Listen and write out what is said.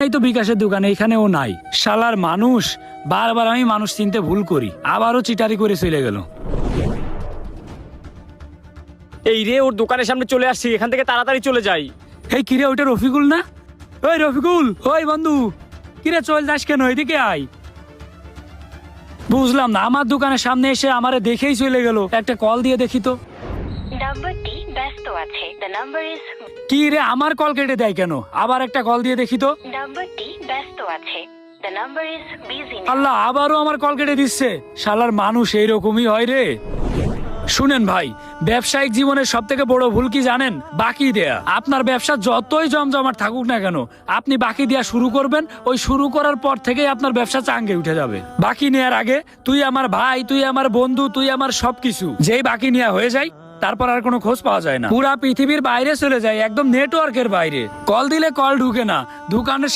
এই তো বিকাশের দোকানে, এখানেও নাই। শালার মানুষ, বারবার আমি মানুষ চিনতে ভুল করি, আবারও চিটারি করে চলে গেল। এই রে, ওর দোকানের সামনে চলে আসছি, এখান থেকে তাড়াতাড়ি চলে যাই। এই কিরে, ওইটা রফিকুল না? ওই রফিকুল, ওই বন্ধু, কিরে চল যাস কেন? এদিকে আয়। বুঝলাম না, আমার দোকানের সামনে এসে আমারে দেখেই চলে গেল। একটা কল দিয়ে দেখি তো। নাম্বারটি ব্যস্ত আছে। দ্য নাম্বার ইজ কি রে, আমার কল কেটে দেয় কেন? আবার একটা কল দিয়ে দেখি তো। নাম্বারটি ব্যস্ত আছে। The number is busy. আল্লাহ, আবারও আমার কল কেটে দিচ্ছে। শালার মানুষ এইরকমই হয় রে। শুনেন ভাই, ব্যবসায়িক জীবনের সব থেকে বড় ভুল কি জানেন? বাকি দেয়া। আপনার ব্যবসা যতই জমজমাট থাকুক না কেন, আপনি বাকি দেয়া শুরু করবেন, ওই শুরু করার পর থেকেই আপনার ব্যবসা চাঙ্গে উঠে যাবে। বাকি নেয়ার আগে তুই আমার ভাই, তুই আমার বন্ধু, তুই আমার সবকিছু। যেই বাকি নেওয়া হয়ে যায়, তারপর আর কোনো খোঁজ পাওয়া যায় না। পুরা পৃথিবীর বাইরে চলে যায়, একদম নেটওয়ার্কের বাইরে। কল দিলে কল ঢুকে না, দোকানের